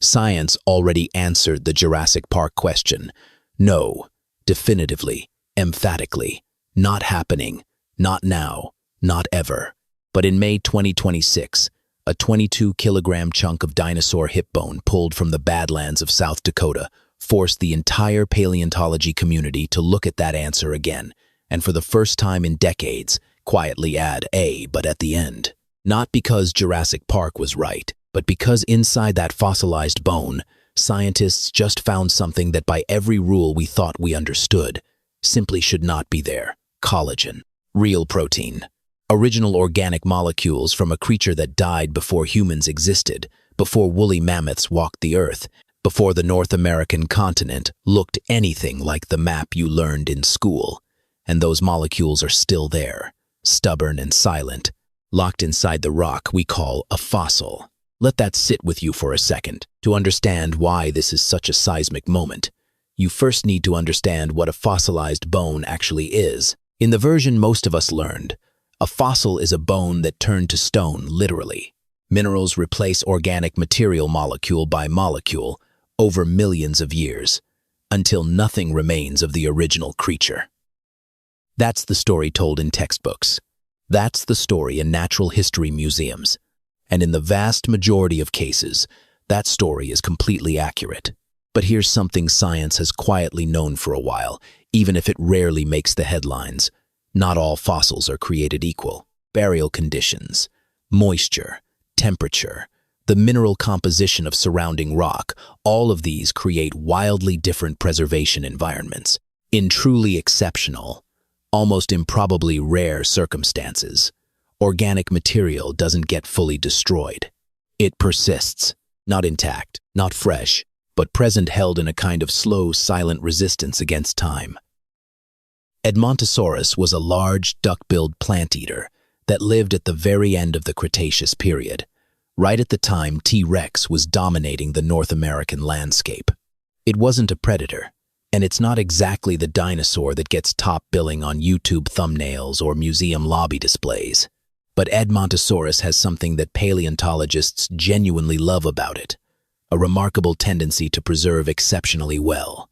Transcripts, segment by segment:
Science already answered the Jurassic Park question. No, definitively, emphatically, not happening, not now, not ever. But in May 2026, a 22-kilogram chunk of dinosaur hip bone pulled from the Badlands of South Dakota forced the entire paleontology community to look at that answer again, and for the first time in decades, quietly add a but at the end. Not because Jurassic Park was right, but because inside that fossilized bone, scientists just found something that by every rule we thought we understood simply should not be there: collagen, real protein. Original organic molecules from a creature that died before humans existed, before woolly mammoths walked the earth, before the North American continent looked anything like the map you learned in school. And those molecules are still there, stubborn and silent, locked inside the rock we call a fossil. Let that sit with you for a second. To understand why this is such a seismic moment, you first need to understand what a fossilized bone actually is. In the version most of us learned, a fossil is a bone that turned to stone, literally. Minerals replace organic material molecule by molecule over millions of years, until nothing remains of the original creature. That's the story told in textbooks. That's the story in natural history museums. And in the vast majority of cases, that story is completely accurate. But here's something science has quietly known for a while, even if it rarely makes the headlines. Not all fossils are created equal. Burial conditions, moisture, temperature, the mineral composition of surrounding rock, all of these create wildly different preservation environments. In truly exceptional, almost improbably rare circumstances, organic material doesn't get fully destroyed. It persists, not intact, not fresh, but present, held in a kind of slow, silent resistance against time. Edmontosaurus was a large, duck-billed plant-eater that lived at the very end of the Cretaceous period, right at the time T-Rex was dominating the North American landscape. It wasn't a predator, and it's not exactly the dinosaur that gets top billing on YouTube thumbnails or museum lobby displays. But Edmontosaurus has something that paleontologists genuinely love about it: a remarkable tendency to preserve exceptionally well.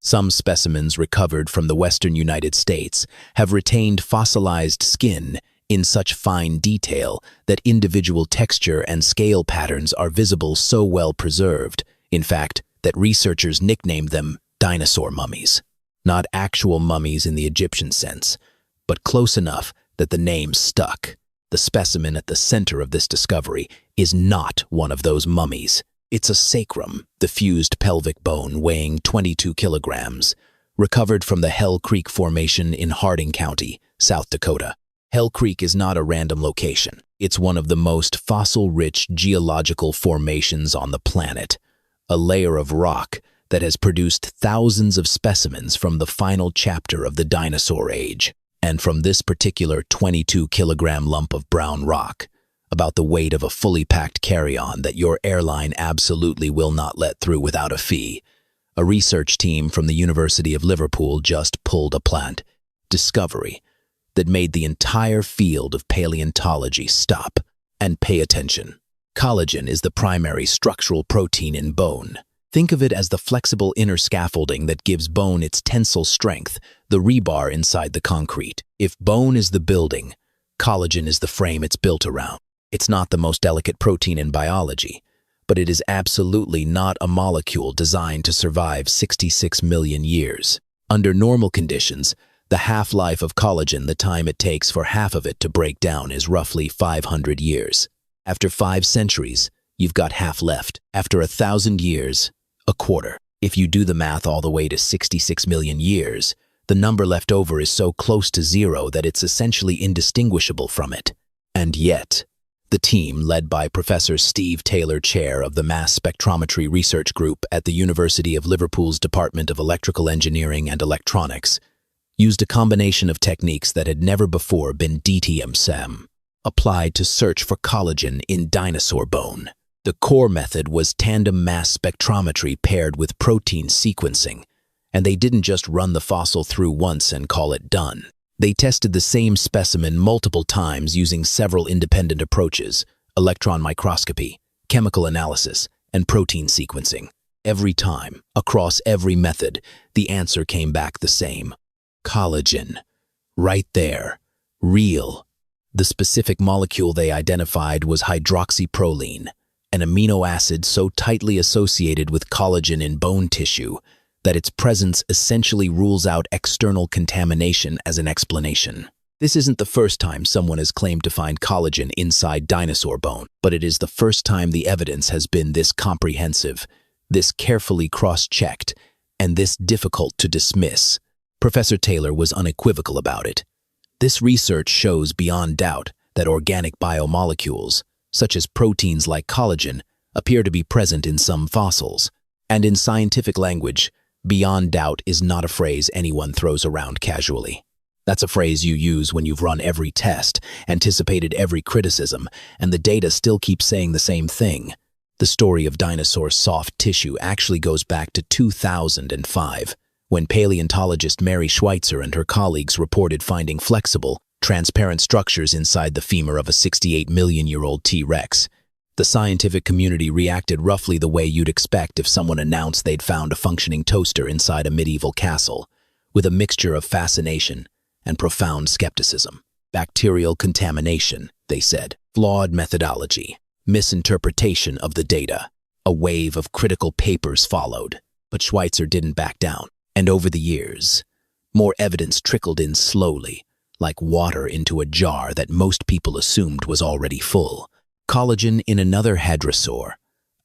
Some specimens recovered from the western United States have retained fossilized skin in such fine detail that individual texture and scale patterns are visible, so well preserved, in fact, that researchers nicknamed them dinosaur mummies. Not actual mummies in the Egyptian sense, but close enough that the name stuck. The specimen at the center of this discovery is not one of those mummies. It's a sacrum, the fused pelvic bone weighing 22 kilograms, recovered from the Hell Creek Formation in Harding County, South Dakota. Hell Creek is not a random location. It's one of the most fossil-rich geological formations on the planet, a layer of rock that has produced thousands of specimens from the final chapter of the dinosaur age. And from this particular 22-kilogram lump of brown rock, about the weight of a fully packed carry-on that your airline absolutely will not let through without a fee, a research team from the University of Liverpool just pulled a plant discovery that made the entire field of paleontology stop and pay attention. Collagen is the primary structural protein in bone. Think of it as the flexible inner scaffolding that gives bone its tensile strength, the rebar inside the concrete. If bone is the building, collagen is the frame it's built around. It's not the most delicate protein in biology, but it is absolutely not a molecule designed to survive 66 million years. Under normal conditions, the half-life of collagen, the time it takes for half of it to break down, is roughly 500 years. After 5 centuries, you've got half left. After 1,000 years, a quarter. If you do the math all the way to 66 million years, the number left over is so close to zero that it's essentially indistinguishable from it. And yet, the team, led by Professor Steve Taylor, chair of the Mass Spectrometry Research Group at the University of Liverpool's Department of Electrical Engineering and Electronics, used a combination of techniques that had never before been DTM-SEM applied to search for collagen in dinosaur bone. The core method was tandem mass spectrometry paired with protein sequencing, and they didn't just run the fossil through once and call it done. They tested the same specimen multiple times using several independent approaches: electron microscopy, chemical analysis, and protein sequencing. Every time, across every method, the answer came back the same. Collagen. Right there. Real. The specific molecule they identified was hydroxyproline, an amino acid so tightly associated with collagen in bone tissue that its presence essentially rules out external contamination as an explanation. This isn't the first time someone has claimed to find collagen inside dinosaur bone, but it is the first time the evidence has been this comprehensive, this carefully cross-checked, and this difficult to dismiss. Professor Taylor was unequivocal about it. This research shows beyond doubt that organic biomolecules, such as proteins like collagen, appear to be present in some fossils. And in scientific language, beyond doubt is not a phrase anyone throws around casually. That's a phrase you use when you've run every test, anticipated every criticism, and the data still keeps saying the same thing. The story of dinosaur soft tissue actually goes back to 2005, when paleontologist Mary Schweitzer and her colleagues reported finding flexible, transparent structures inside the femur of a 68-million-year-old T-Rex. The scientific community reacted roughly the way you'd expect if someone announced they'd found a functioning toaster inside a medieval castle, with a mixture of fascination and profound skepticism. Bacterial contamination, they said. Flawed methodology. Misinterpretation of the data. A wave of critical papers followed, but Schweitzer didn't back down. And over the years, more evidence trickled in slowly, like water into a jar that most people assumed was already full. Collagen in another hadrosaur,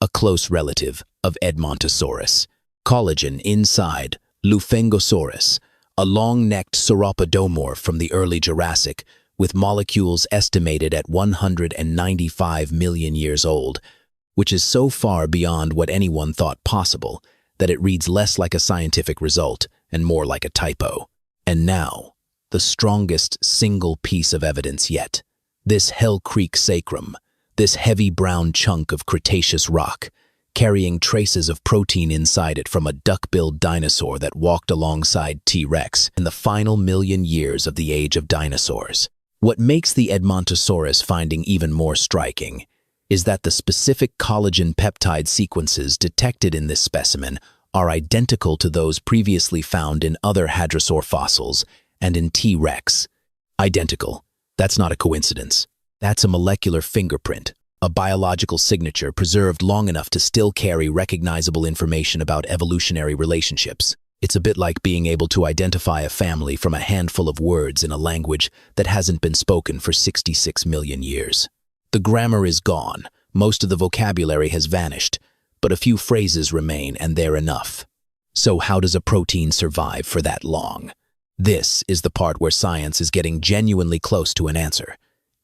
a close relative of Edmontosaurus. Collagen inside Lufengosaurus, a long-necked sauropodomorph from the early Jurassic, with molecules estimated at 195 million years old, which is so far beyond what anyone thought possible that it reads less like a scientific result and more like a typo. And now, the strongest single piece of evidence yet. This Hell Creek sacrum, this heavy brown chunk of Cretaceous rock, carrying traces of protein inside it from a duck-billed dinosaur that walked alongside T-Rex in the final million years of the age of dinosaurs. What makes the Edmontosaurus finding even more striking is that the specific collagen peptide sequences detected in this specimen are identical to those previously found in other hadrosaur fossils and in T-Rex. Identical. That's not a coincidence. That's a molecular fingerprint, a biological signature preserved long enough to still carry recognizable information about evolutionary relationships. It's a bit like being able to identify a family from a handful of words in a language that hasn't been spoken for 66 million years. The grammar is gone, most of the vocabulary has vanished, but a few phrases remain and they're enough. So how does a protein survive for that long? This is the part where science is getting genuinely close to an answer,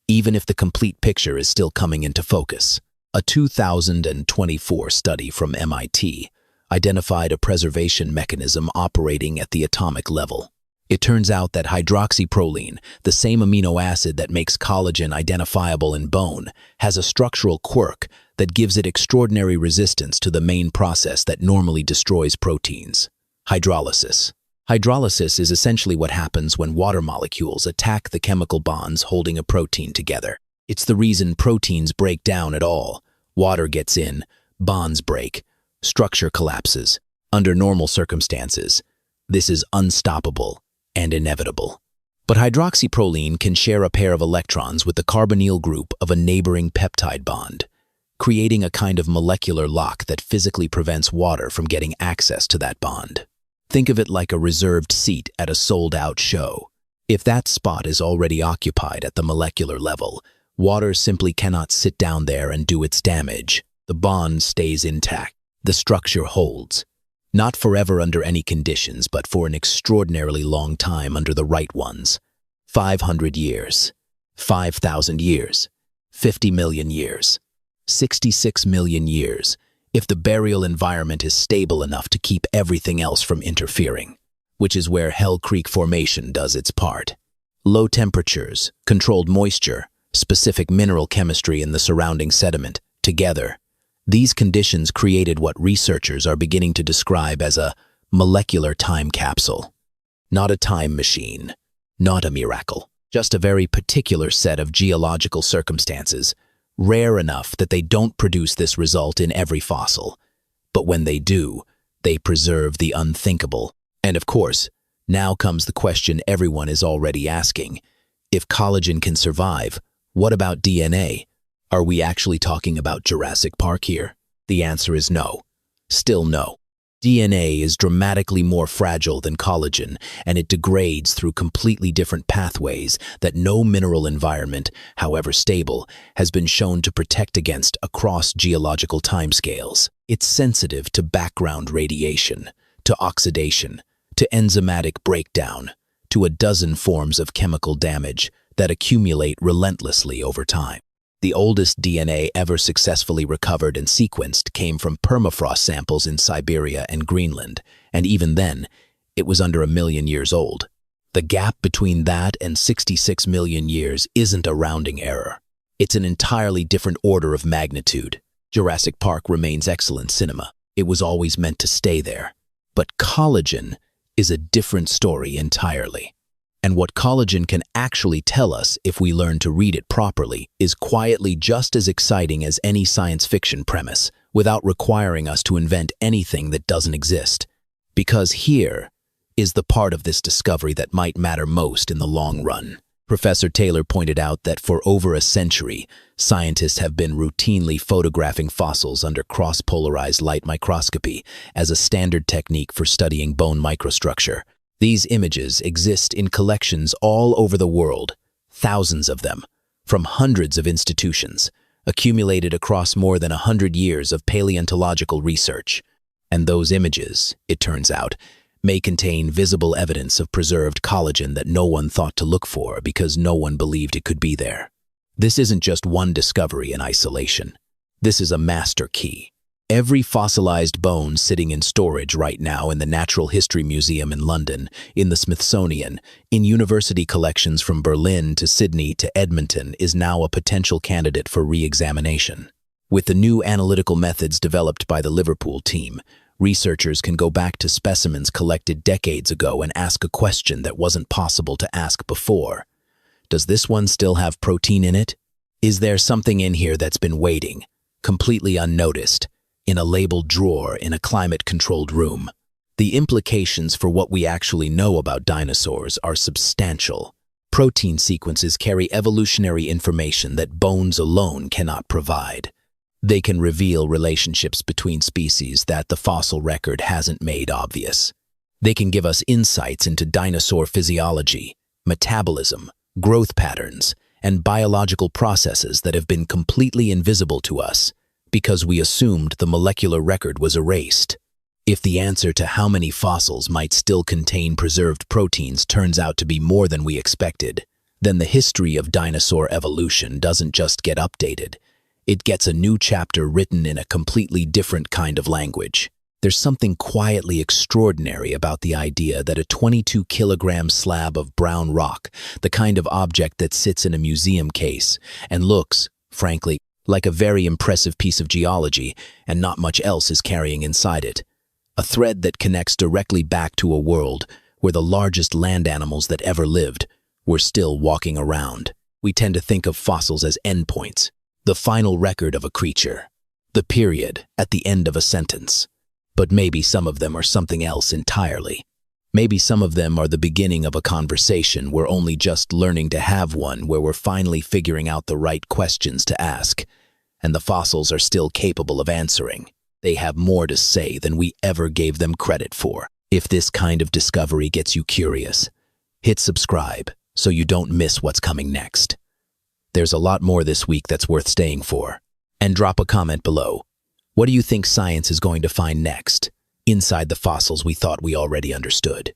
even if the complete picture is still coming into focus. A 2024 study from MIT identified a preservation mechanism operating at the atomic level. It turns out that hydroxyproline, the same amino acid that makes collagen identifiable in bone, has a structural quirk that gives it extraordinary resistance to the main process that normally destroys proteins: hydrolysis. Hydrolysis is essentially what happens when water molecules attack the chemical bonds holding a protein together. It's the reason proteins break down at all. Water gets in, bonds break, structure collapses. Under normal circumstances, this is unstoppable and inevitable. But hydroxyproline can share a pair of electrons with the carbonyl group of a neighboring peptide bond, creating a kind of molecular lock that physically prevents water from getting access to that bond. Think of it like a reserved seat at a sold-out show. If that spot is already occupied at the molecular level, water simply cannot sit down there and do its damage. The bond stays intact. The structure holds. Not forever under any conditions, but for an extraordinarily long time under the right ones. 500 years, 5,000 years, 50 million years, 66 million years, if the burial environment is stable enough to keep everything else from interfering, which is where Hell Creek Formation does its part. Low temperatures, controlled moisture, specific mineral chemistry in the surrounding sediment, together. These conditions created what researchers are beginning to describe as a molecular time capsule. Not a time machine, not a miracle, just a very particular set of geological circumstances, rare enough that they don't produce this result in every fossil. But when they do, they preserve the unthinkable. And of course, now comes the question everyone is already asking. If collagen can survive, what about DNA? Are we actually talking about Jurassic Park here? The answer is no. Still no. DNA is dramatically more fragile than collagen, and it degrades through completely different pathways that no mineral environment, however stable, has been shown to protect against across geological timescales. It's sensitive to background radiation, to oxidation, to enzymatic breakdown, to a dozen forms of chemical damage that accumulate relentlessly over time. The oldest DNA ever successfully recovered and sequenced came from permafrost samples in Siberia and Greenland, and even then, it was under 1 million years old. The gap between that and 66 million years isn't a rounding error. It's an entirely different order of magnitude. Jurassic Park remains excellent cinema. It was always meant to stay there. But collagen is a different story entirely. And what collagen can actually tell us if we learn to read it properly is quietly just as exciting as any science fiction premise, without requiring us to invent anything that doesn't exist. Because here is the part of this discovery that might matter most in the long run. Professor Taylor pointed out that for over a century, scientists have been routinely photographing fossils under cross-polarized light microscopy as a standard technique for studying bone microstructure. These images exist in collections all over the world, thousands of them, from hundreds of institutions, accumulated across more than 100 years of paleontological research. And those images, it turns out, may contain visible evidence of preserved collagen that no one thought to look for because no one believed it could be there. This isn't just one discovery in isolation. This is a master key. Every fossilized bone sitting in storage right now in the Natural History Museum in London, in the Smithsonian, in university collections from Berlin to Sydney to Edmonton is now a potential candidate for re-examination. With the new analytical methods developed by the Liverpool team, researchers can go back to specimens collected decades ago and ask a question that wasn't possible to ask before. Does this one still have protein in it? Is there something in here that's been waiting, completely unnoticed, in a labeled drawer in a climate-controlled room? The implications for what we actually know about dinosaurs are substantial. Protein sequences carry evolutionary information that bones alone cannot provide. They can reveal relationships between species that the fossil record hasn't made obvious. They can give us insights into dinosaur physiology, metabolism, growth patterns, and biological processes that have been completely invisible to us because we assumed the molecular record was erased. If the answer to how many fossils might still contain preserved proteins turns out to be more than we expected, then the history of dinosaur evolution doesn't just get updated. It gets a new chapter written in a completely different kind of language. There's something quietly extraordinary about the idea that a 22-kilogram slab of brown rock, the kind of object that sits in a museum case and looks, frankly, like a very impressive piece of geology, and not much else is carrying inside it. A thread that connects directly back to a world where the largest land animals that ever lived were still walking around. We tend to think of fossils as endpoints, the final record of a creature, the period at the end of a sentence. But maybe some of them are something else entirely. Maybe some of them are the beginning of a conversation we're only just learning to have, one where we're finally figuring out the right questions to ask, and the fossils are still capable of answering. They have more to say than we ever gave them credit for. If this kind of discovery gets you curious, hit subscribe so you don't miss what's coming next. There's a lot more this week that's worth staying for. And drop a comment below. What do you think science is going to find next, inside the fossils we thought we already understood?